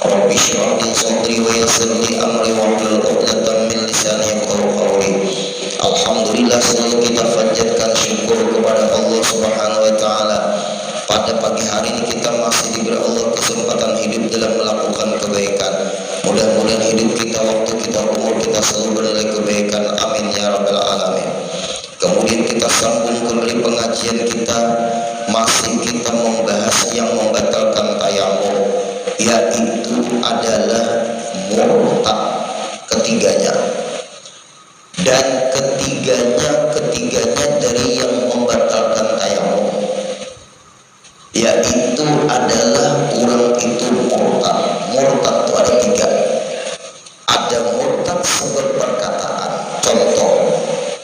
Rabbi shrah li sadri wa yassir li amri wahlul 'uqdatam min lisani yafqahu qawli. Alhamdulillah, selalu kita panjatkan syukur kepada Allah Subhanahu wa taala. Pada pagi hari ini kita masih diberi Allah kesempatan hidup dalam melakukan kebaikan. Mudah-mudahan hidup kita, waktu kita, umur kita selalu bernilai kebaikan. Amin ya rabbal alamin. Kemudian kita sambung kembali pengajian kita. Masih kita membahas yang membatalkan tayamum, yaitu adalah murtad ketiganya. Dan ketiganya dari yang membatalkan tayamum, yaitu adalah orang itu murtad. Murtad itu ada tiga. Ada murtad sebab perkataan. Contoh,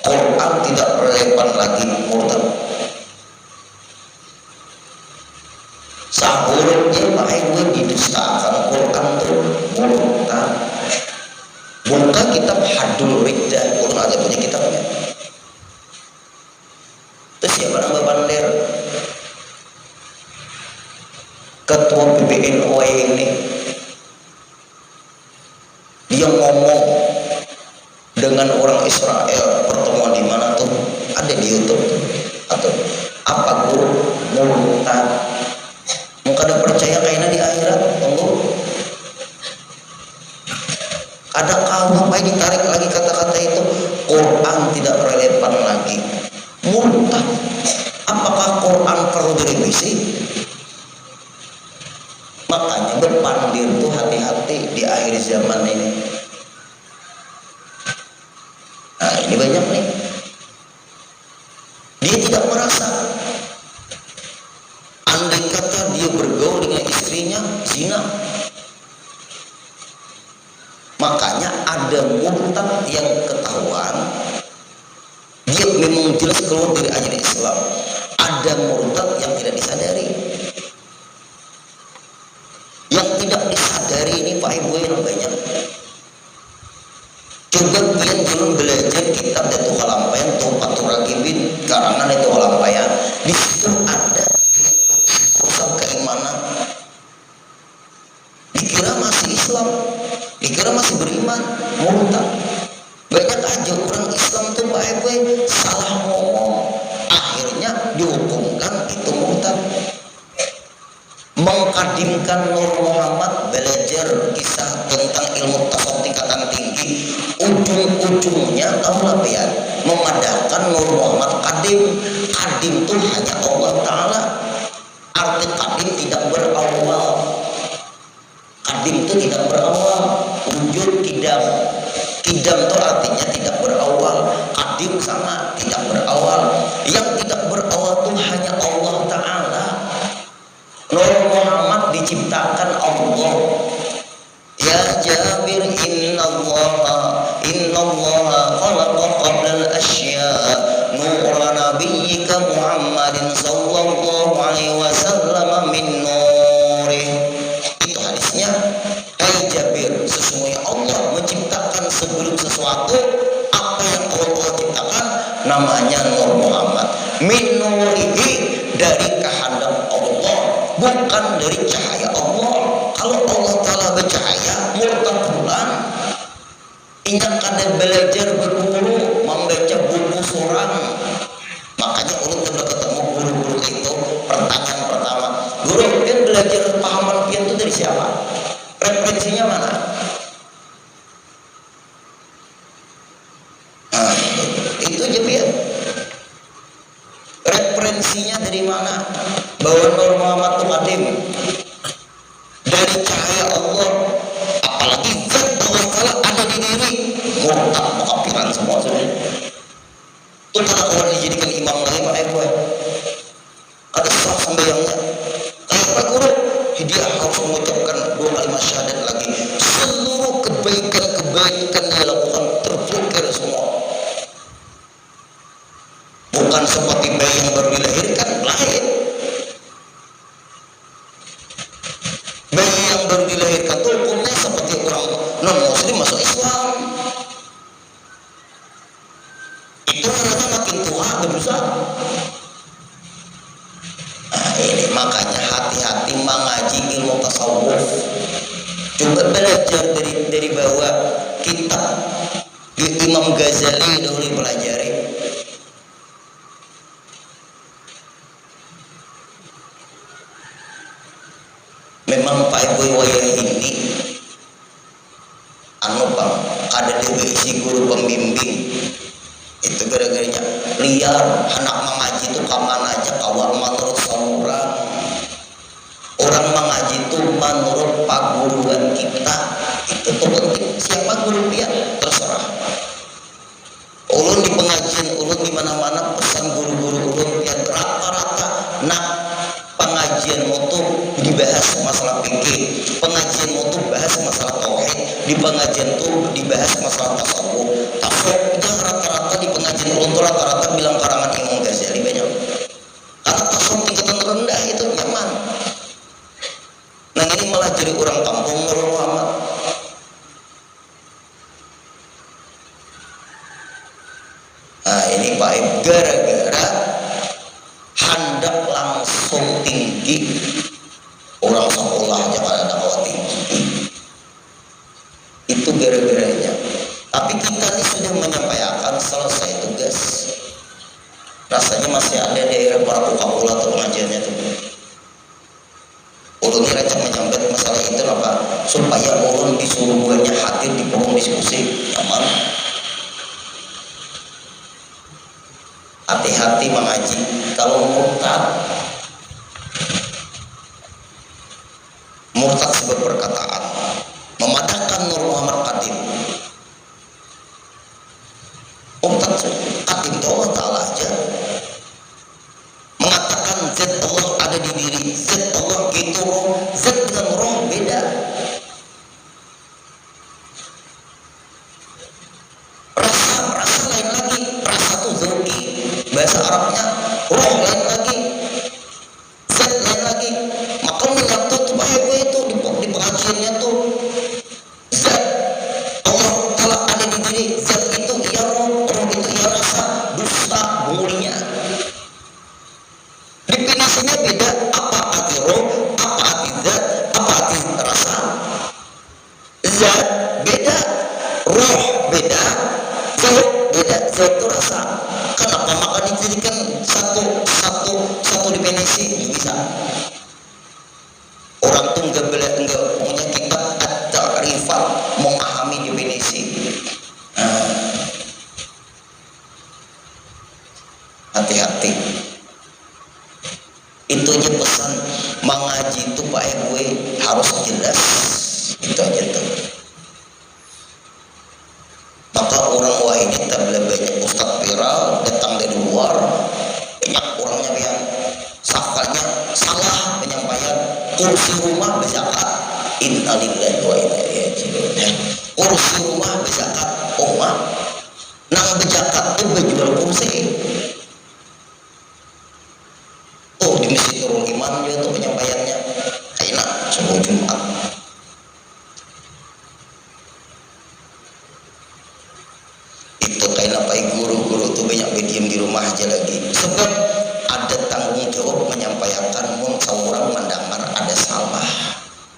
Quran tidak relevan lagi, murtad. Sahurnya pakai gue didustakan, Quran tuh murtad. Buka kitab Hadul Riddah, Quran aja punya kitabnya. Terus siapa nama Bander? Ketua PBNU ini, dia ngomong dengan orang Israel, pertemuan di mana tuh? Ada di YouTube tuh. Atau apa guru murtad? Muka ada percaya kayaknya di akhirat, tunggu. Ada kau ngapain ditarik lagi kata-kata itu? Quran tidak relevan lagi. Murtad. Apakah Quran perlu direvisi? Makanya berpandir tuh hati-hati di akhir zaman ini. Nah, ini banyak nih. Dia tidak merasa. Andai kata dia bergaul dengan istrinya, zina. Makanya ada murtad yang ketahuan, dia memang jelas keluar dari ajaran Islam. Ada murtad yang tidak disadari. Yang tidak disadari ini Pak Ibu yang banyak. Coba kalian belum belajar kitab Datuk Halampayan, Tuhfatul Ragibin, karangan itu Halampayan. Di situ ada pusat keimanan. Dikira masih Islam, dikira masih beriman, murtad. Banyak aja orang Islam tuh Pak Ibu salah ngomong, akhirnya dihukumkan itu murtad. Mengkadimkan Nur Muhammad, belajar kisah tentang ilmu tasawuf tingkatan tinggi, ujung-ujungnya tahu lah ya, memadahkan Nur Muhammad kadim. Kadim itu hanya Allah Ta'ala. Arti kadim tidak berawal. Kadim itu tidak berawal. Wujud kidam. Kidam itu artinya tidak berawal. Kadim sama tidak berawal. Yang tidak berawal itu hanya Allah Ta'ala. Nur Muhammad diciptakan Allah. Ya Jabir, innallaha khalaqa qabla al-asya nura nabiyyika Muhammadin sallallahu alaihi wasallam min nurih. Itu hadisnya. Hai Jabir, sesungguhnya Allah menciptakan sebelum sesuatu apa yang Allah ciptakan namanya Nur Muhammad. Min nurihi, dari kehendak Allah, bukan dari cahaya Allah. Kalau Allah Ta'ala bercahaya, murtad pulang. Ingat kada belajar berguru, membaca buku surang. Makanya ulun sudah ketemu guru-guru itu, pertanyaan pertama, guru pian belajar pahaman pian itu dari siapa? Referensinya mana? Nah, itu aja pian. Referensinya dari mana? Bahwa Nur Muhammad itu kadim dari cahaya Allah, apalagi zat Allah Ta'ala ada di diri. Murtad, mengkafiran semua sudah. Itu kalau orang dijadikan imam lagi Pak Eko, ada sah sembahyangnya. Kayak Pak Guru, dia harus mengucapkan 2 kalimat syahadat lagi. Seluruh kebaikan dia lakukan terblokir semua. Bukan seperti bayi yang baru dilahirkan, lain. Bayi yang baru dilahirkan itu hukumnya seperti orang non-muslim masuk Islam. Itu rasanya makin tua berusaha. Nah, ini makanya hati-hati mengaji ilmu tasawuf. Coba belajar dari bawah kitab Imam Ghazali dahulu pelajari. Memang Pak Ibu wayah ini anu bang kada diisi guru pembimbing itu gara-garanya liar anak mengaji itu kapan aja kawan menurut orang mengaji itu menurut paguruan kita itu tuh penting. Siapa guru dia terserah. Ulun di pengajian ulun di mana-mana pesan guru-guru ulun yang rata-rata nak pengajian itu dibahas masalah fikih, pengajian itu bahas masalah tauhid, di pengajian itu dibahas masalah tasawuf. Tasawufnya rata-rata di pengajian ulun tuh rata-rata bilang karangan Imam Ghazali banyak. Karena tasawuf tingkatan rendah itu nyaman. Nah ini malah jadi orang kampung ngeluh amat. Nah ini Pak Ibu gara-gara hendak langsung tinggi orang sekolah aja kada dakwah tinggi itu gara-garanya. Tapi kita ini sudah menyampaikan selesai tugas, rasanya masih ada daerah para Coca-Cola atau pengajiannya tuh. Ulun ini rancang menyambut masalah itu apa supaya ulun disuruh buatnya hadir di forum diskusi nyaman. Hati-hati mengaji kalau murtad sebab perkataan memadahkan Nur Muhammad Qadim. Murtad Qadim itu Allah Ta'ala aja mengatakan zat Allah ada di diri, zat Allah gitu, zat dengan roh beda. Rasa lain lagi, rasa itu zauki bahasa Arabnya, roh lain lagi, zat lain lagi. Maka menyatu tuh bahaya itu di pengajiannya tuh zat Allah Ta'ala ada di diri, zat itu ya roh itu ya rasa, dusta mulia. Definisinya beda, apa arti roh, apa arti zat, apa arti rasa. Zat beda, roh beda, zat beda, zat itu rasa. Kenapa maka dijadikan satu definisi bisa? Orang tuh enggak punya kitab at-ta'rifat memahami definisi. Hati-hati. Itu aja pesan mengaji itu Pak RW harus jelas. Itu aja tuh. Maka orang wah ini tak banyak ustadz viral datang dari luar, banyak orangnya yang safanya salah penyampaian. Kursi rumah berzakat, innalillahi wa inna ilaihi raji'un. Kursi rumah berzakat, nang berzakat itu berjual kursi. Di Masjid Nurul Iman juga tuh penyampaiannya enak semua Jumat. Itu kayak apa guru-guru tuh banyak diam di rumah aja lagi, sebab ada tanggung jawab menyampaikan orang mendengar ada salah.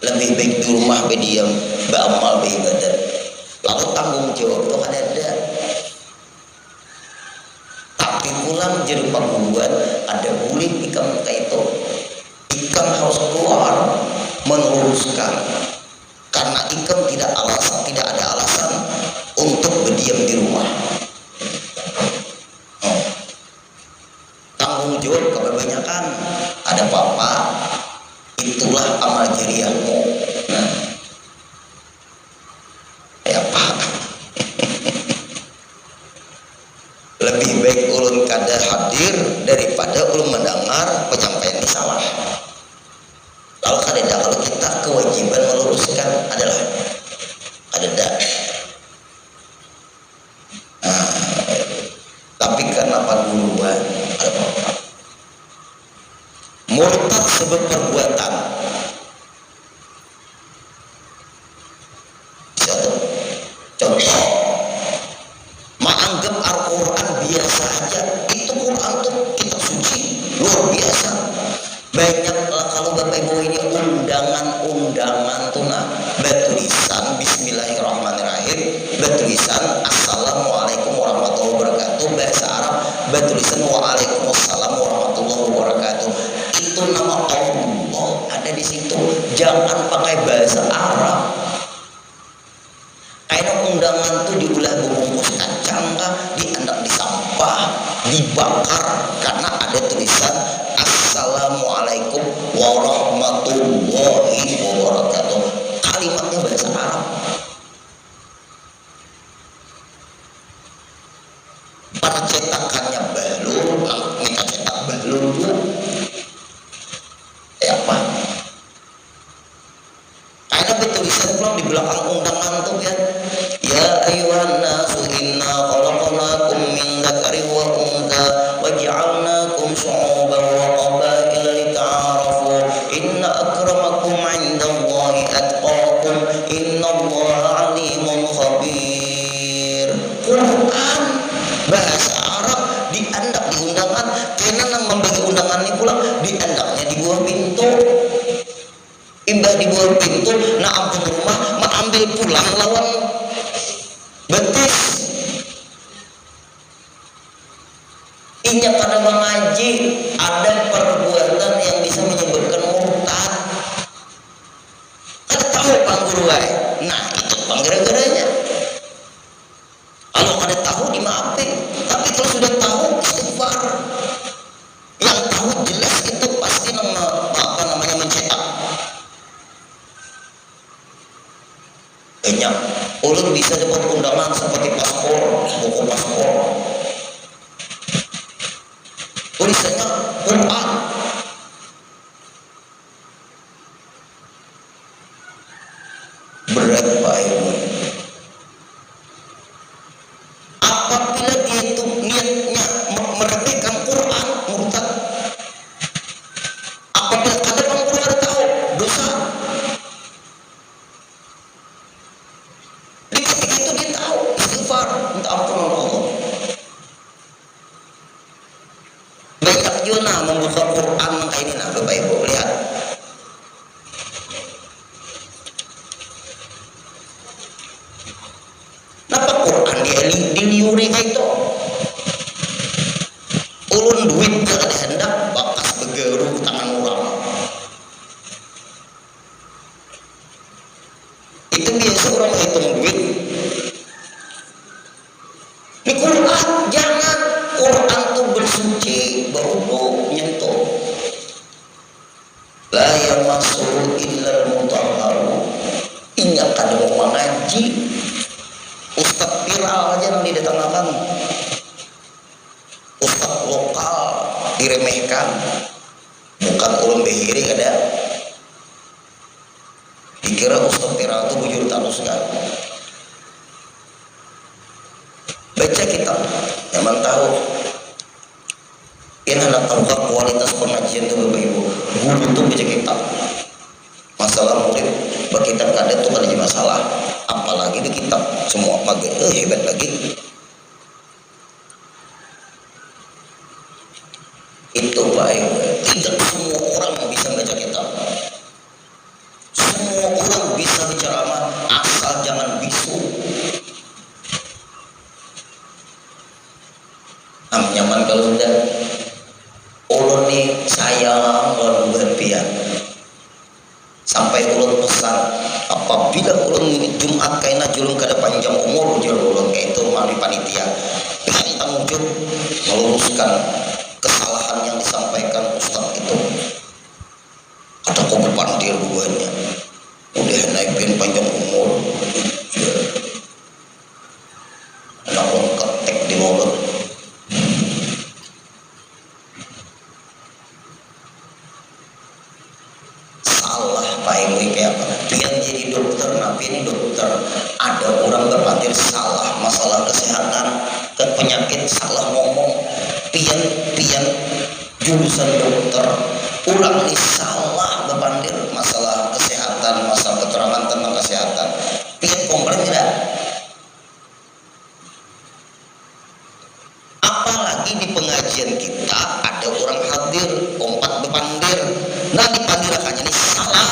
Lebih baik di rumah berdiam, beramal beribadat. Lalu tanggung jawab tuh ada. Tapi pulang jadi penggugat ada bulik ikam kayak itu. Ikam harus keluar meluruskan, karena ikam tidak ada alasan untuk berdiam di rumah. Tanggung jawab kebanyakan ada apa-apa, itulah amal jariahmu. Apa? Lebih baik ulun kada hadir daripada ulun mendengar penyampaian ini salah. Kalau kita kewajiban meluruskan adalah ada. Tapi karena paguluan ada apa-apa. Murtad sebab perbuatan. Contoh, menganggap Al-Quran biasa aja. Itu Quran tuh kitab suci luar biasa. Banyak kalau Bapak Ibu ini undangan tuh batu Bismillahirrahmanirrahim bertulisan Assalamualaikum warahmatullahi wabarakatuh, bahasa Arab bertulisan Waalaikumsalam warahmatullahi wabarakatuh. Itu nama Allah ada di situ. Jangan pakai bahasa Arab. Kayak undangan tuh diulah bungkus kacang kah, diandak di sampah, dibakar karena ada tulisan Assalamualaikum warahmatullahi wabarakatuh. Kalimatnya bahasa Arab. Percetakannya balur, kita cetak balur juga. Apa? Karena bertulisan pulang di belakang undangan tuh kan, ya ayuhan nasu inna khalaqnakum min dzakarin wa untha wa ja'alnakum syu'uban wa qabaila lita'arafu inna akramakum 'indallahi atqakum innallaha 'alimun khabir. Quran bahasa Arab diandak di undangan, karena nang membagi undangan ini pulang diandaknya di buah pintu. Imbah di buah pintu, nak ampun rumah, mak ambil pulang lawan betis. Inya pada mengaji ada perbuatan yang bisa menyebabkan murtad. Ada tahu pangguru wae. Nah itu panggara-garanya. Kalau ada tahu dimaafin, tapi kalau sudah tahu istighfar. Yang tahu jelas itu pasti namanya mencetak. Banyak ulun bisa dapat undangan seperti paspor, buku paspor. Tulisannya Quran. Berat Pak Ibu. Apabila dia itu niatnya meremehkan Quran, murtad. Apabila ada pengguna tahu dosa, di ketika itu dia tahu istighfar, minta ampun Allah. Banyak juga membuka Quran kayak ini, nah Bapak Ibu lihat. Kenapa Quran diliuri kayak itu? Ulun duit jangan hendak bakas begeru tangan orang. Itu biasa orang hitung duit. Di Quran jangan, Quran tuh bersuci, baru nyentuh. La yamassuhu illal mutahharun. Ingat kada mau mengaji. Ustaz viral aja yang didatangkan, ustaz lokal diremehkan, bukan ulun behiri kada. Dikira ustaz viral itu bujur tarus kan. Baca kitab, memang tahu. Ini anak tahu kualitas pengajian itu Bapak Ibu. Guru itu baca kitab. Masalah murid berkitab kada itu kada masalah. Apalagi di kitab semua pagi hebat lagi. Itu baik. Tidak semua orang bisa baca kitab. Semua orang bisa berceramah, asal jangan bisu. Nyaman kalau sudah ulun nih sayang luar biasa. Sampai ulun pesan, apabila ulun Jumat kaina julung kada panjang umur ujar ulun kayak itu melalui panitia dengan tanggung jawab meluruskan kesalahan yang disampaikan ustaz itu. Ada kok berpandir duanya udah naikin panjang umur anak ulun ketek di mulut. Pak Ibu kayak apa? Dia jadi dokter, nabi ini dokter. Ada orang berpandir salah masalah kesehatan ke penyakit, salah ngomong. Pian jurusan dokter, ulang nih salah berpandir masalah kesehatan, masalah keterangan tentang kesehatan. Pian komplain tidak? Apalagi di pengajian kita ada orang hadir, kompak berpandir. Nah dipandir aja nih salah.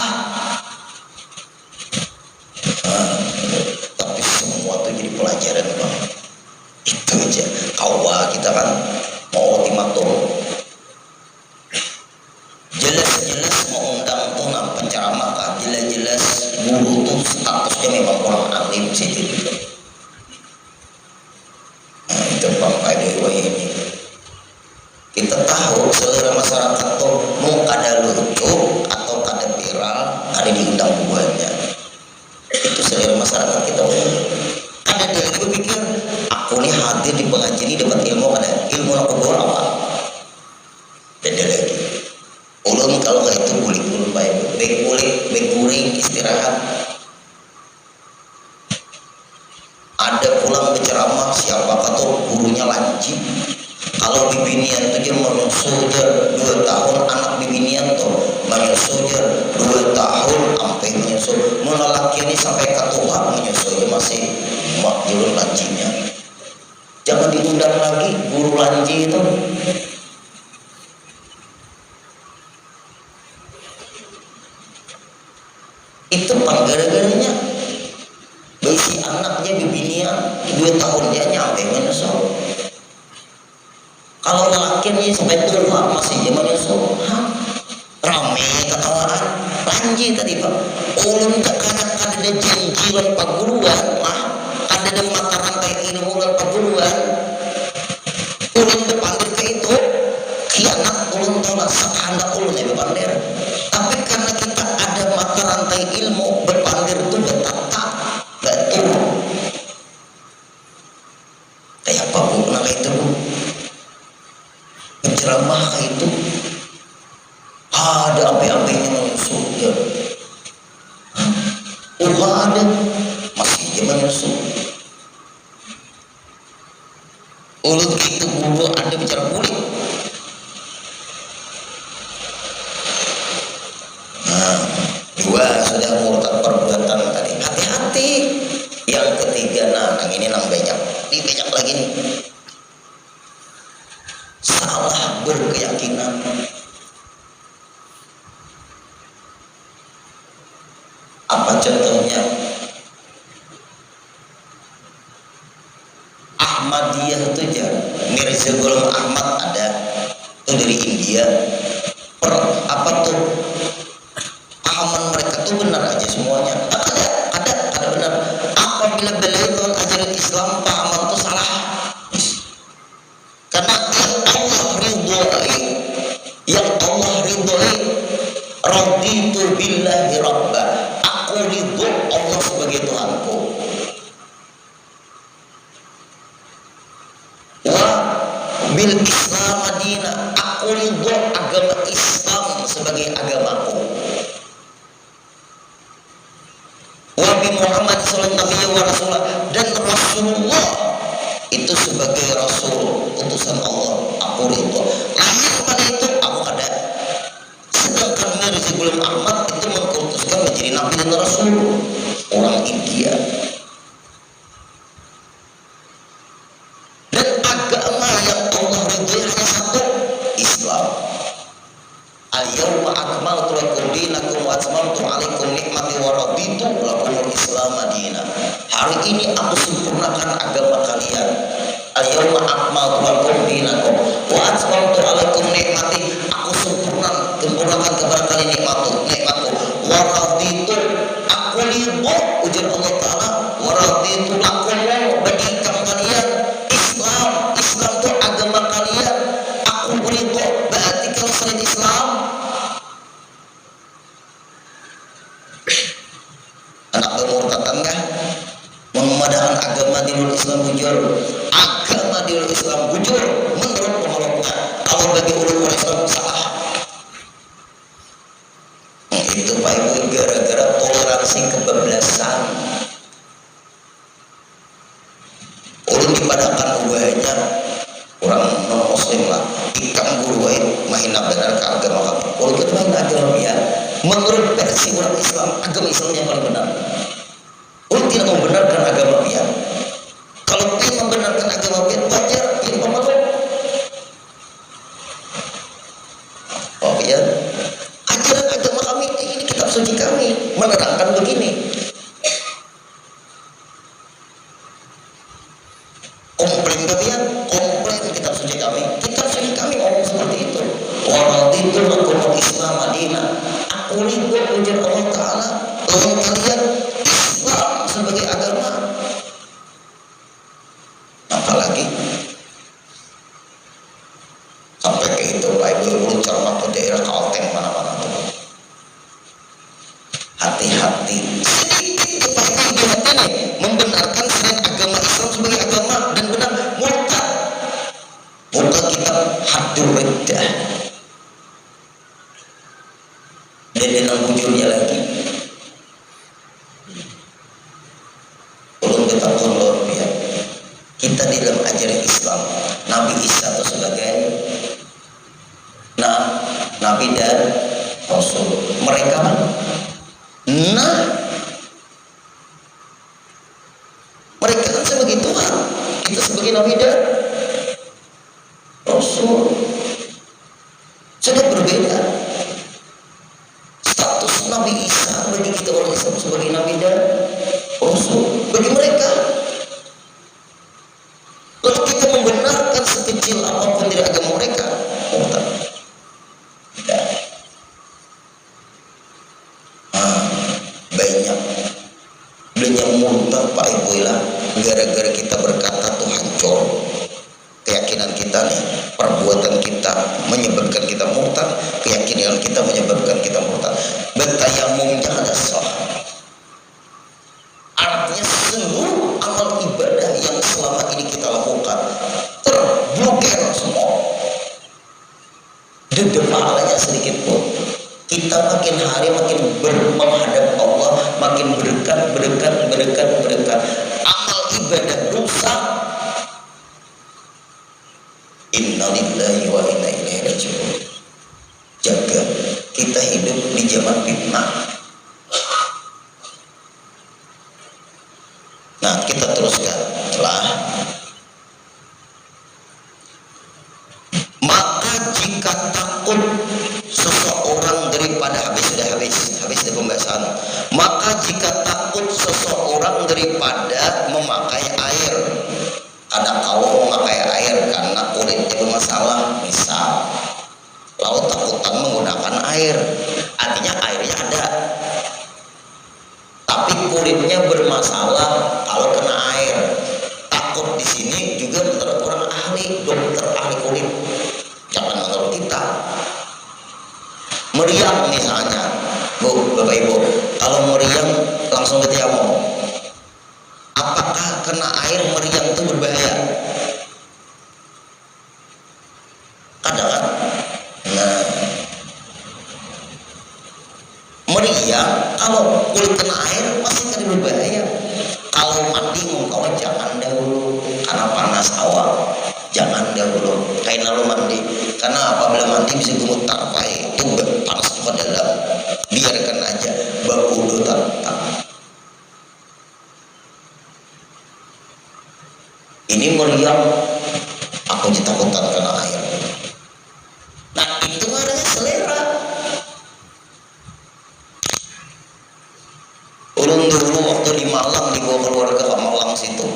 masyarakat kita. Ada dia lagi berpikir, aku nih hadir di pengajian ini dapat ilmu, ada ilmu aku bawa apa? Beda lagi. Ulun kalau kayak itu kulit baik kuring istirahat. Ada pulang berceramah siapa kata gurunya lanci. Kalau bibinian itu dia menyusul 2 tahun, anak bibinian tuh menyusul 2 tahun sampai menyusul. Menolak ini sampai ke Tuhan menyusul masih makjulun lancinya. Jangan diundang lagi guru lanci itu. Itu gara-garanya besi anaknya bibinian 2 tahun dia nyampe menyusul. Kalau lelakinya sampai tua masih dia menyusul. Rame ketawaan lanji tadi Pak. Ulun tak kadang-kadang ada janjilan paguruan mah ada mata rantai ilmu dan paguruan. Ulun berpandir ke itu kianak ulun tahu lah sekandak ulun ya berpandir. Tapi karena kita ada mata rantai ilmu berpandir itu bertata betul. Kayak apa Bu? Nah kayak itu Bu penceramah kayak itu ada api-apinya menyusul ya. Ada masih dia menyusul. Ulut itu guru ada bicara kulit. Dua sudah murtad perbuatan tadi. Hati-hati. Yang ketiga yang ini banyak. Ini banyak lagi nih. Salah berkeyakinan. Apa contohnya? Ahmadiyah itu Mirza Ghulam Ahmad ada itu dari India. Apa tuh pahaman mereka tuh benar aja semuanya. Ada benar. Apabila beliau itu ajaran Islam pahaman itu salah. Karena yang Allah ridhoi raditu billahi rabba. Aku ridho Allah sebagai Tuhanku. Wa bil Islam madina. Aku ridho agama Islam sebagai agamaku. Wa bi Muhammad sallallahu alaihi wasallam dan Rasulullah itu sebagai Rasul utusan Allah. Aku ridho. Lahir pada itu aku ada. Sedangkan Mirza Ghulam Ahmad itu mengkultuskan menjadi Nabi dan Rasul orang India. Dan agama yang Allah ridhoi hanya satu, Islam. Al-yawma akmaltu lakum dinakum wa atmamtu alaikum nikmati wa raditu lakumul Islam madinah. Hari ini aku sempurnakan agama kalian. Al-yawma akmaltu lakum dinakum wa atmamtu alaikum nikmati. Aku sempurnakan kepada kalian nikmatku wa raditu. Aku ridho ujar Allah Ta'ala wa raditu lakum bagi kalian Islam itu agama kalian. Aku ridho. Berarti kalau selain Islam anak bermurtatan kah? Memadahkan agama di luar Islam bujur. Agama di luar Islam bujur menurut pengoloknya. Kalau bagi ulama Islam salah. Itu Pak Ibu gara-gara toleransi kebablasan. Ulun dipadahkan banyak orang non muslim lah. Ikam guru main benar ke agama kami. Ulun kita main agama dia. Menurut versi orang Islam, agama Islam yang paling benar. Ulun tidak membenarkan agama dia. Kalau dia membenarkan agama dia, wajar dia pemalu. Oh ya, ajaran agama kami ini kitab suci kami menerangkan begini. Komplain kalian, komplain kitab suci kami. Kitab suci kami ngomong seperti itu. Orang itu lakukan Islam Madinah. Aku ridho ujar Allah Ta'ala lawan kalian Islam sebagai agama. Apalagi sampai ke itu Pak Ibu ceramah ke daerah Kalteng mana-mana tuh. Hati-hati sedikit Pak Ibu pengetahuan luar biasa. Kita di dalam ajaran Islam, Nabi Isa itu sebagai Nabi dan Rasul. Mereka mereka kan sebagai Tuhan, kita sebagai Nabi dan Rasul. Sudah berbeda status Nabi Isa bagi kita orang Islam sebagai Nabi dan Rasul. Bagi mereka, lalu kita membenarkan sekecil apapun dari agama mereka, murtad. Banyak murtad Pak Ibu lah, gara-gara kita berkata tuh hancur keyakinan kita nih, perbuatan kita menyebabkan kita murtad, keyakinan kita menyebabkan kita murtad. Bertayamumnya ada sah, artinya seluruh amal ibadah yang selama ini kita lakukan terblokir semua, dedepalanya sedikit pun. Kita makin hari makin menghadap Allah, makin berdekat. Amal ibadah rusak. Innalillahi wa inna ilaihi raji'un. Jaga, kita hidup di zaman fitnah. Nah, kita teruskan lah. Maka jika takut seseorang daripada habis dari pembahasan. Maka jika takut seseorang daripada memakai air, ada kalau memakai air karena kulitnya bermasalah, misal, lalu takutan menggunakan air, artinya airnya ada, tapi kulitnya bermasalah kalau kena air. Takut di sini juga menurut orang ahli, dokter ahli kulit, jangan menurut kita. Meriang misalnya, Bu, Bapak Ibu, kalau meriang langsung bertayamum, apakah kena air meriang itu berbahaya? Kadang kan? Nah, meriang kalau kulit kena air masih kan berbahaya. Kalau mandi mau jangan dahulu karena panas awal, jangan dahulu kain lalu mandi, karena apabila mandi bisa gemetar pakai itu panas ke dalam, biarkan aja baku dotan. Ini meriang, aku ditakutan kena air. Nah, itu adanya selera. Ulun dulu waktu di Malang dibawa keluarga ke Malang situ,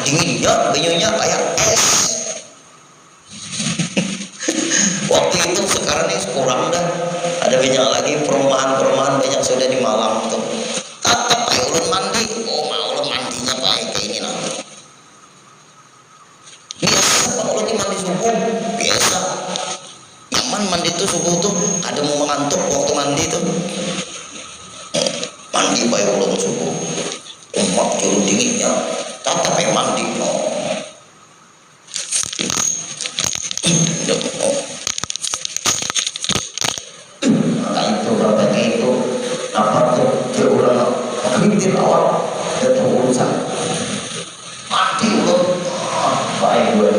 dinginnya, banyunya kayak es. Waktu itu, sekarang ini kurang dah. Ada banyak lagi perumahan banyak sudah di Malang tuh. Tetap pakai ulun mandi, ulun mandinya pakai kayak ini nanti. Biasa kalau ulun mandi subuh, biasa. Nyaman mandi tuh subuh tuh, ada mau mengantuk waktu mandi tuh. Mandi pakai ulun subuh, umat juru dinginnya, tetap pakai mandi. Kritik awal dan urusan mati loh, baik gue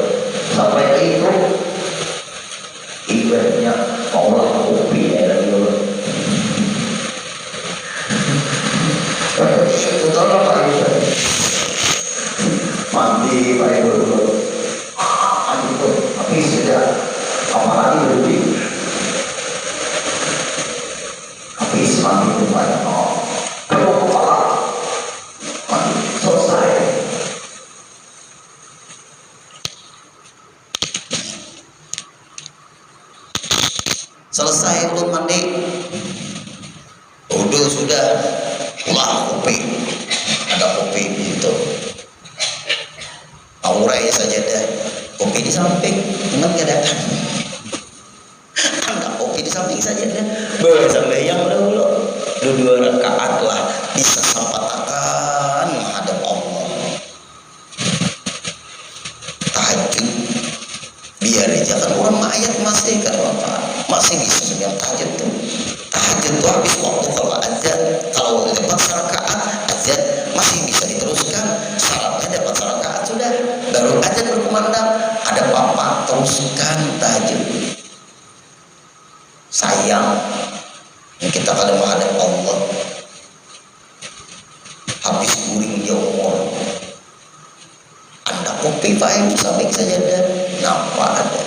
sampai itu ibadahnya Allah kopi lagi loh. Itu tahu apa itu? Mandi baik dulu. Itu tapi sudah apalagi lebih. Tapi mandi itu banyak. Selesai belum mandi, udah sudah pulang kopi, ada kopi gitu, aurai saja deh, kopi di samping, ingat gak ada? Ada kopi di samping saja deh, sampai yang dulu, dua rakaat lah bisa sempatkan menghadap Allah. Tahajud, biar aja kan orang mayat masih kan apa? Masih bisa sembahyang tahajud tuh. Tahajud tuh habis waktu kalau azan, kalau lepas rakaat azan masih bisa diteruskan. masukan tahajud. Sayang kita kalau menghadap Allah habis guring dia umur. Anda kopi pakai sampai saja dan nampak ada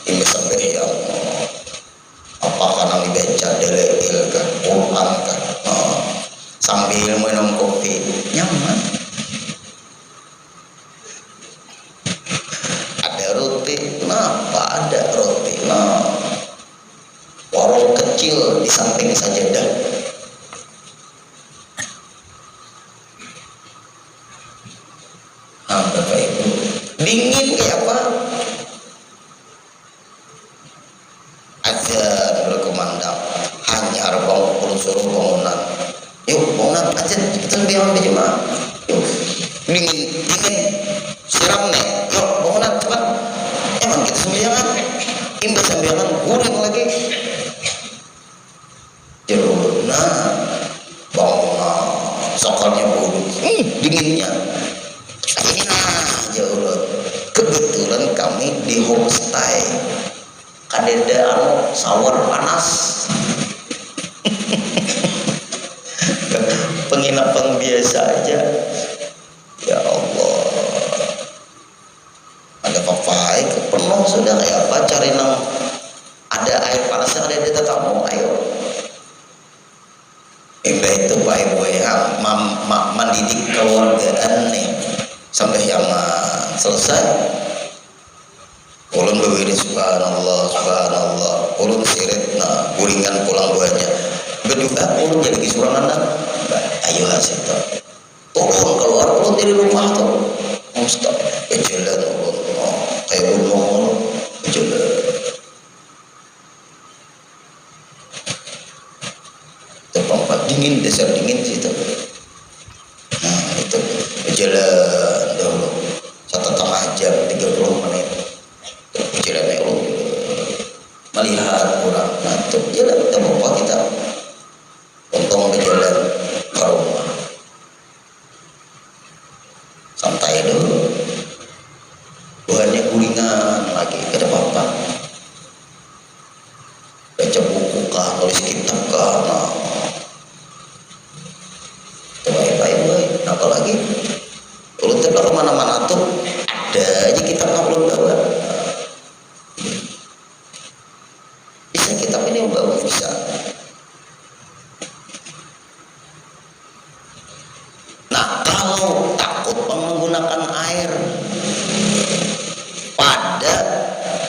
ini sampai yang apakah nang dibaca deleil kan Quran kan sambil minum kopi nyaman. Ada roti, kenapa ada roti? Warung kecil di samping sajadah. Bapak Ibu, dingin kayak apa? Azan berkumandang, hanyar bangun suruh bangunan. Yuk bangunan azan, kita biar berjemaah. Yuk, dingin, siram nih. Yuk bangunan cepat. Emang kita sembahyang, imbas sembahyang guring lagi. Jeruna, bangunan, sokalnya buruk, dinginnya. Ya Allah, kebetulan kami di homestay kadeda shower panas. Penginapan biasa aja. Ya Allah, ada papai penuh sudah kayak apa, cari nang ada air panas yang ada di tetamu. Ayo itu Pak Ibu ya, mendidik keluargaan nih sampai yang selesai. Ulun berwiri subhanallah subhanallah, ulun sirit guringan pulang duanya berdua ulun jadi kisurangan ayo hasil tolong keluar ulun dari rumah tuh mustah jalan ulun kayak gunung jalan tempat dingin, dasar dingin situ. Itu jalan dahulu 1,5 jam 30 menit jalan dahulu melihat kurang itu jalan kita bawa kita untung ke jalan ke rumah santai dulu bahannya guringan lagi ada apa baca buku kah nulis kitab kah baik-baik apalagi kalau kita kemana-mana tuh ada aja kitab yang belum tahu bisa kitab ini bawa bisa. Nah kalau takut menggunakan air pada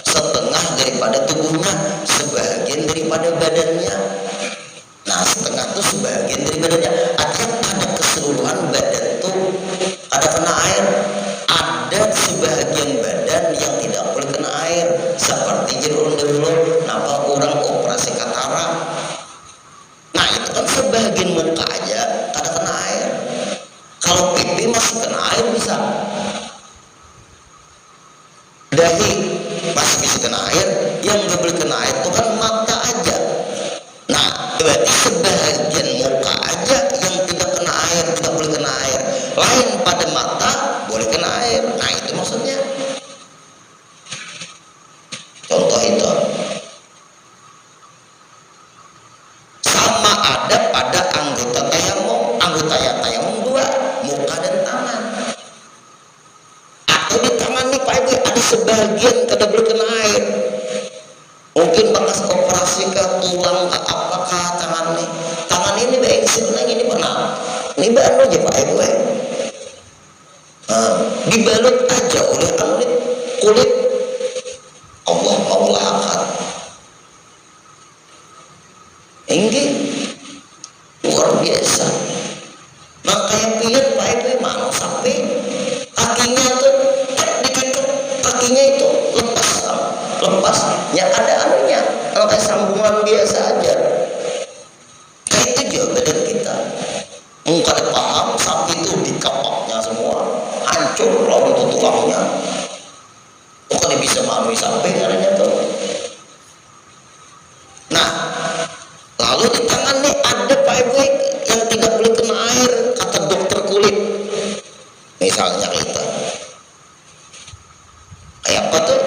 setengah daripada tubuhnya, sebagian daripada badannya. Nah setengah itu sebagian dari badannya, artinya pada keseluruhan badan tuh ada kena air. Ada sebagian badan yang tidak boleh kena air, seperti jerun dulu napa orang operasi katarak. Nah itu kan sebagian muka aja ada kena air. Kalau pipi masih kena air bisa, dahi masih bisa kena air. Yang nggak boleh kena air itu kan mata aja. Nah berarti sebagian muka aja yang tidak kena air, tidak boleh kena air. Lain pada mata boleh kena air. Nah itu maksudnya. Contoh itu sama ada pada anggota tayamum. Anggota tayamum dua, muka dan tangan. Atau di tangan nih Pak Ibu ada sebagian tidak boleh kena air. Mungkin bekas operasi ke tulang ke apakah tangan nih. Tangan ini baik senang ini benar. Ini baru aja Pak Ibu dibalut aja oleh kulit Allah maulakan. Ini luar biasa. Maka yang lihat Pak Ibu mana sampai kakinya tuh ditutup, kakinya itu lepas ya ada anunya kayak sambungan biasa aja. Kayak itu juga badan kita. Mungkin paham sapi itu di kapaknya semua hancur lawan tulangnya. Bukan bisa manusia sampai caranya tuh. Nah lalu di tangan nih ada Pak Ibu yang tidak boleh kena air kata dokter kulit. Misalnya kita kayak apa tuh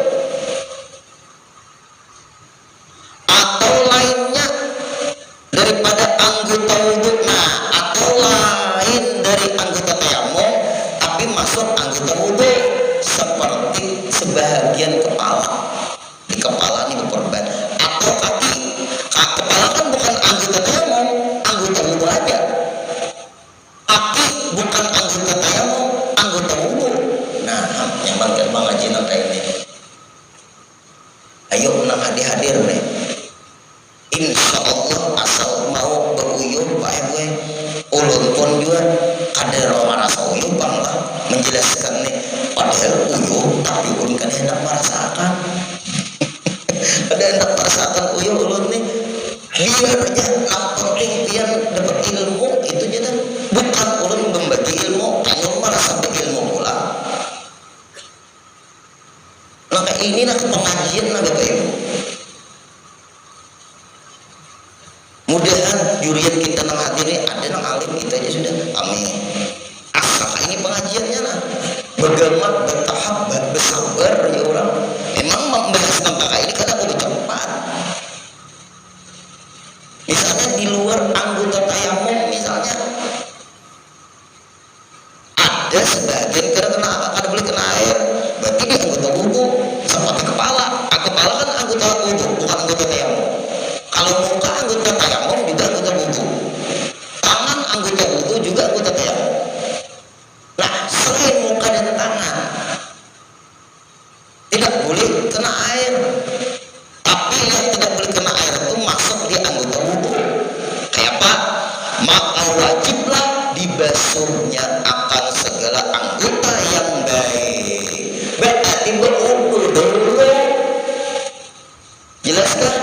pun juga ada orang rasa uyuh bangga menjelaskan nih padahal uyuh tapi pun kan hendak merasakan ada hendak merasakan uyuh ulun nih biar aja yang penting pian dapat ilmu itu aja bukan ulun membagi ilmu ulun merasa ilmu pula. Maka inilah pengajian lah Bapak Ibu. Mudahan jurian kita nang hadiri ada nang alim kita aja sudah. Amin. Asal ini pengajiannya lah. Bergema, bertahap, bersabar ya orang. Memang membahas tentang ini kadang udah cepat. Misalnya di luar anggota tayamum misalnya ada sebagian kena kada boleh kena air. Berarti dia anggota wudu seperti kepala. Kepala kan anggota wudu bukan anggota tayamum. Kalau muka anggota tayamum juga anggota wudu. Tangan anggota wudu juga anggota tayamum. Nah, selain muka dan tangan tidak boleh kena air. Tapi yang tidak boleh kena air itu masuk di anggota wudu. Kayak apa? Maka wajiblah dibasuhnya akan segala anggota yang baik. Berarti berwudu dulu. Jelas kan?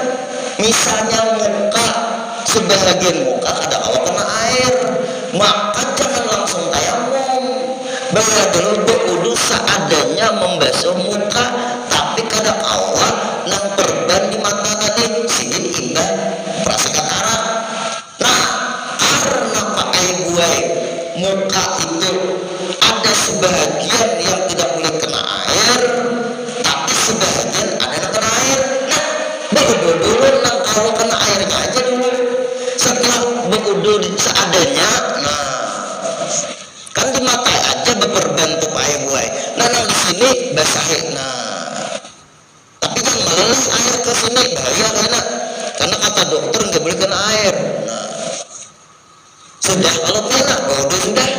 Misalnya muka, sebagian muka ada awal kena air, maka jangan langsung tayamum. Bayar dulu berwudu seadanya membasuh muka, tapi kada awal nang perban di mata tadi sehingga indah prasekatara. Nah, karena pakai buai muka itu ada sebagian yang tidak boleh kena air, tapi sebagian ada yang kena air. Nah, berwudu dulu nang kalau kena airnya aja dulu. Setelah berwudu seadanya, nah kan di mata aja berperban tuh pakai buai. Nah, nang di sini basahin. Nah, tapi kan meleles air ke sini bahaya karena kata dokter nggak boleh kena air. Nah, sudah kalau kena berwudu sudah.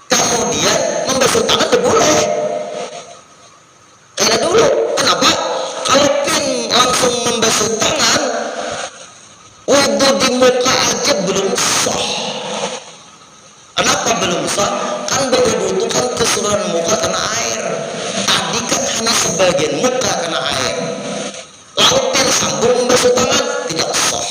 Kemudian membasuh tangan tidak boleh. Kena dulu. Kenapa? Kalau pin langsung membasuh tangan, wudu di muka aja belum sah. Kenapa belum sah? Kan berwudu itu kan keseluruhan muka kena air. Tadi kan hanya sebagian muka kena air. Lalu pin sambung membasuh tangan tidak sah.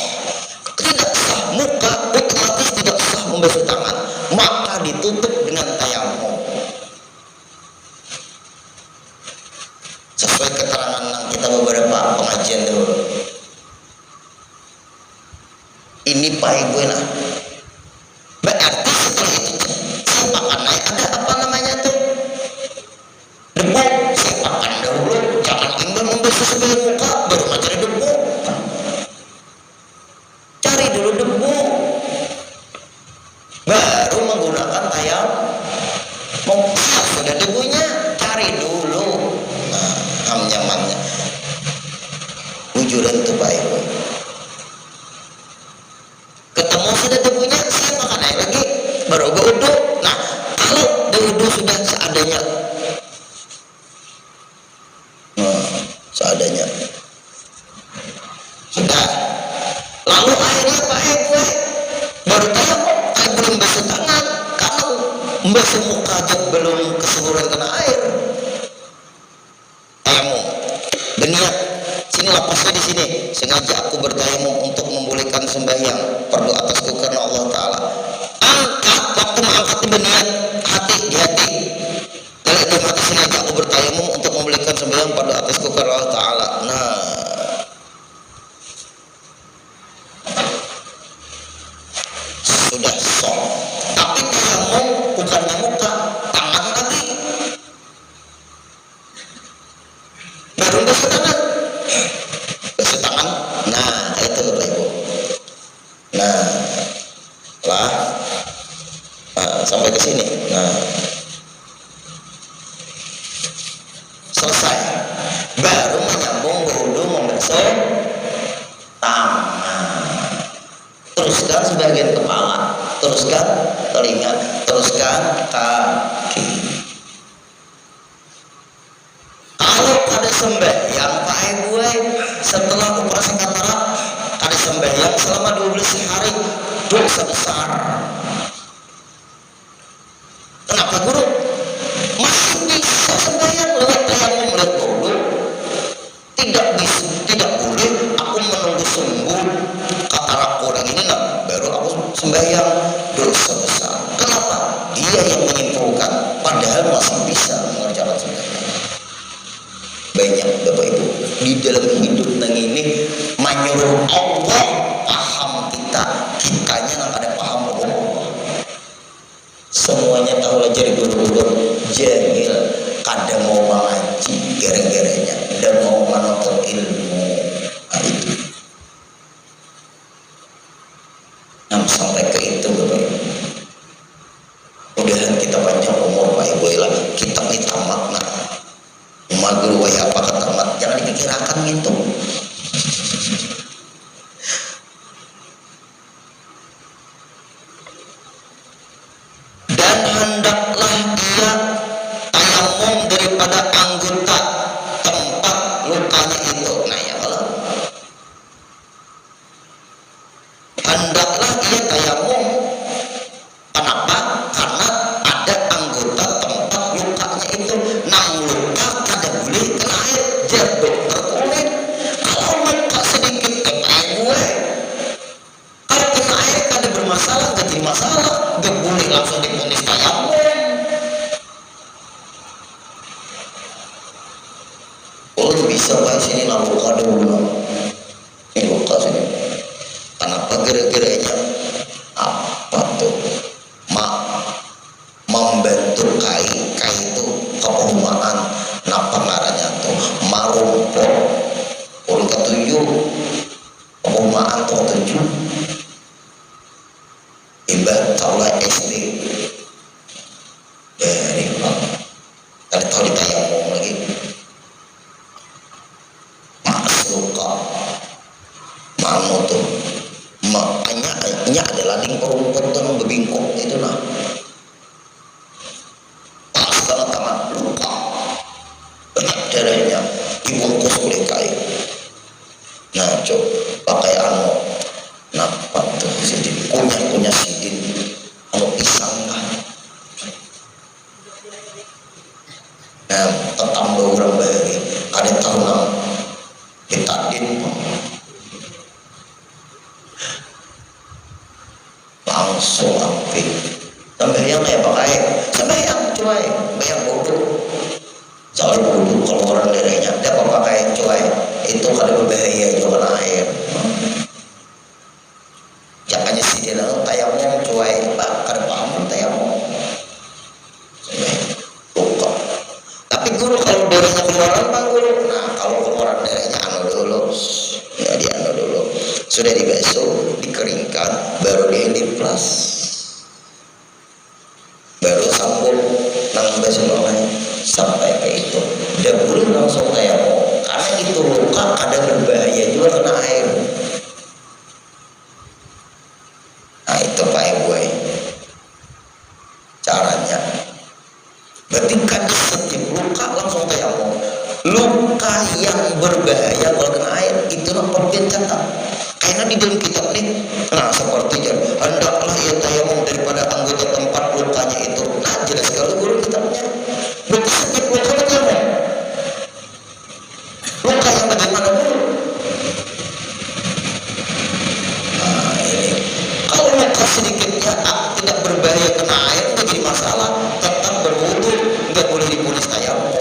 Tidak sah muka otomatis tidak sah membasuh tangan. Maka ditutup dengan tayamum. Sesuai keterangan yang kita beberapa pengajian dulu. Ini Pak Ibu nah. Berarti setelah itu sepakan naik ada apa namanya tuh? Debu. Sepakan dahulu. Jangan imbang membasuh sebagian muka baru mencari debu. Cari dulu debu. Baru menggunakan tayamum. Sudah debunya cari dulu. Nah, nyamannya bujuran tuh Pak Ibu. Ketemu sudah debunya, siapa makan air lagi baru berwudu. Nah, kalau berwudu sudah seadanya, seadanya sudah. Lalu airnya Pak Ibu baru tayamum. Belum basuh tangan, kalau membasuh muka aja belum keseluruhan kena air. Tayamum, berniat. Sini lapasnya di sini. Sengaja aku bertayamum untuk membolehkan sembahyang fardu atasku karena Allah Taala. Angkat waktu mengangkat berniat hati di hati. Dalam hati sengaja aku bertayamum untuk membolehkan sembahyang fardu atasku karena Allah Taala. Nah. Sudah sok. Tapi tayamum bukannya muka, tangan lagi. Baru basuh tangan. Basuh tangan. Nah, itu Bapak Ibu. Nah, sampai ke sini. Nah, selesai. Baru menyambung wudu membasuh tangan. Teruskan sebagian kepala, teruskan telinga, teruskan kaki. Kalau pada sembahyang Pak Ibu setelah operasi katarak, ada sembahyang selama 12 hari dosa besar. di dalam hidup nang ini menyuruh Allah paham kitanya nang ada paham Allah. Semuanya tahu lah jadi guru-guru jahil kadang mau mengaji gara-garanya dan mau menuntut ilmu. Nah itu sampai ke itu Bapak Ibu. Mudahan kita panjang umur Pak Ibu lah, kita ini tamat nah magru wa apa tamat, jangan dipikirkan gitu. Dan hendaklah ia tayamum daripada anggota tempat lukanya itu. Nah ya Allah, hendaklah ia tayamum. Kenapa? Karena ada anggota tempat lukanya itu nang luka kada boleh kena air jatuh ke kulit. Kalau luka sedikit kena air gue, kalau kena air kada bermasalah, gak jadi masalah, gak boleh langsung diponis tayamum. Oh bisa Pak, sini nang luka dulu, ini luka sini. Kenapa kira-kiranya? Apa tuh? Membentuk kai itu keperumahan. Napa ngarannya tuh marumpok urut ketujuh keperumahan tuh ketujuh ibarat taulah SD dari tadi tahu ditayamum lagi luka manu tuh makanya ada lading perumput tuh berbingkok itu nah darahnya dibungkus oleh kain. Nah coba pakai napa tuh sidin kunyah sidin pisang lah. Nah tetamba orang bari kada tahu nang ditadin langsung api. Sembahyang ya pakai sembahyang cuy bayang bodoh. Soal bodoh kalau orang daerahnya ada apa pakai cuy itu kada berbahaya juga kena air. Jangannya sih dia lalu tayamum cuy pak kada paham tayamum. Buka. Tapi guru kalau daerahnya keluaran bang guru, nah kalau keluaran daerahnya dulu, ya di dulu sudah dibasuh dikeringkan baru diimplas baru sambung nang basuh lain sampai ke itu udah boleh langsung tayamum karena itu luka ada berbahaya juga kena air. Nah itu Pak Ibu caranya. Berarti kan setiap luka langsung tayamum. Luka yang berbahaya kalau kena air itu pemimpin catat karena di dalam kitab ini nah seperti hendaklah ia tayamum daripada anggota tempat lukanya itu. Nah jelas sekali guru kitabnya. Berarti setiap luka tayamum. Luka yang bagaimana guru? Nah ini kalau luka sedikitnya tidak berbahaya kena air tidak jadi masalah, tetap berwudu, nggak boleh diponis tayamum.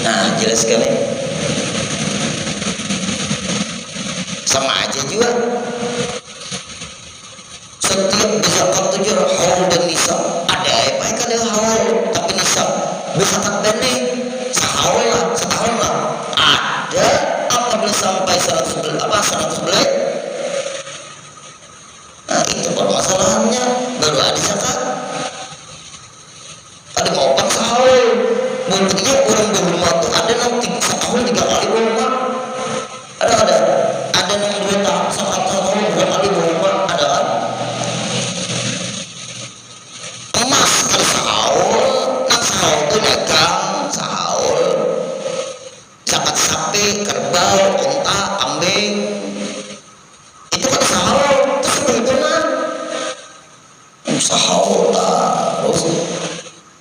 Nah jelas sekali. Sama aja juga setiap zakat tujuh haul dan nisab ada baik ada haul tapi nisab zakat bene sehaul lah setahun lah ada apabila sampai 100 bulan. Nah itu permasalahannya baru ada zakat. Ada mau pak sehaul buktinya orang berumah tuh ada nanti setahun 3 kali berumah ada yang 2 tahun setahun 2 kali berumah ada kan. Emas kan sahaul nang sahaul tuh dagang sahaul zakat sapi kerbau unta kambing itu kan sahaul terus perhitungan sahaul terus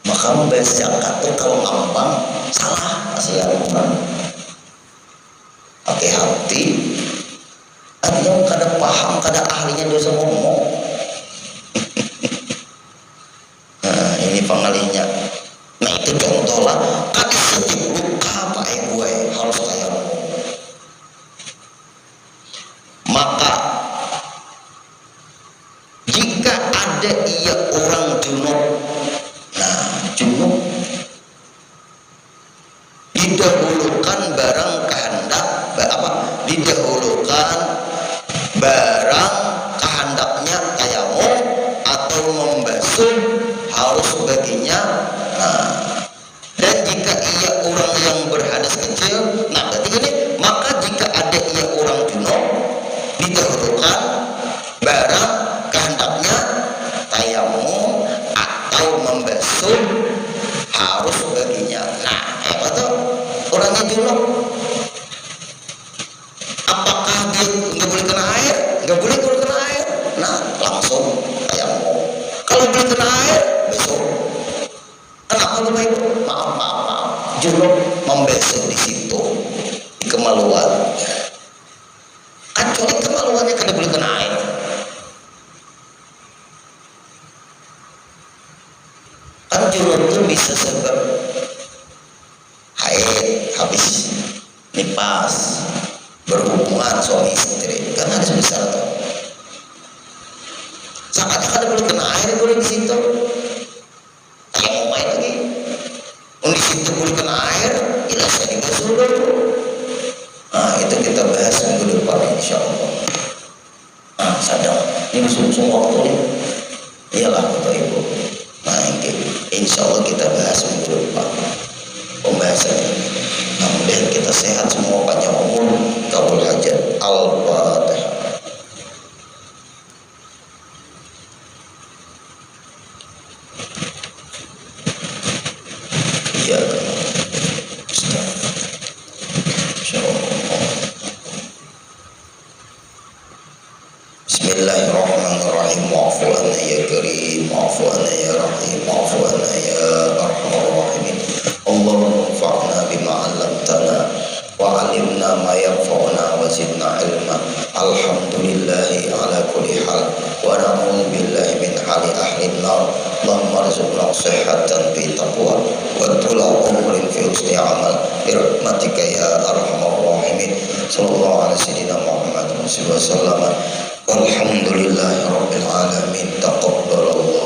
maka membahas zakat tuh kalau gampang salah masih bukan. Hati-hati ada yang kada paham kada ahlinya dosa ngomong. Nah ini pengalihnya. Nah itu contoh lah kada setiap luka Pak Ibu jika ada ia orang junub. Nah, junub didahulukan barang kehendak didahulukan barang kehendaknya tayamum atau membasuh harus baginya. Nah, dan jika ia orang yang berhadas kecil, nah berarti ini, maka jika ada ia orang junub didahulukan barang kehendaknya tayamum atau membasuh harus baginya. Nah, apa tuh orangnya junub? Apakah dia nggak boleh kena air? Nggak boleh kalau kena air. Nah, langsung tayamum. Kalau boleh kena air, besok. Kenapa Bapak Ibu? Maaf. Junub membasuh di situ, di kemaluan. Kecuali kemaluannya kada boleh kena air. Kan junub itu bisa sebab haid, habis nifas, berhubungan suami istri, kan harus bisa tuh. Saatnya kada boleh kena air, boleh di situ. Yang mau main lagi, di situ boleh kena air, jelas saya dibasuh dulu. Nah, itu kita bahas minggu depan insya Allah. Nah, sadar ini sungsung waktu ini. Iyalah Bapak Ibu. Nah, ini insya Allah kita bahas minggu depan pembahasannya. Nah, mudah kita sehat semua, panjang umur, kabul hajat. Al-Fatihah. Iya kan. Bismillahirrahmanirrahim. Wa'fu anna ya karim, wa'fu anna ya rahim, wa'fu anna ya arhamar rahimin. Allahumma anfa'na bima 'allamtana wa 'allimna ma yanfa'una wa zidna ilma. Alhamdulillahi ala kulli hal wa na'udzu billahi min hali ahli an-nar. Allahumma arzuqna shihhatan fi taqwa wa tula umrin fi husni amal bi rahmatika ya arhamar rahimin. Sallallahu alaihi sayyidina Muhammad wa sallam. Walhamdulillahi rabbil alamin. Taqabbalallahu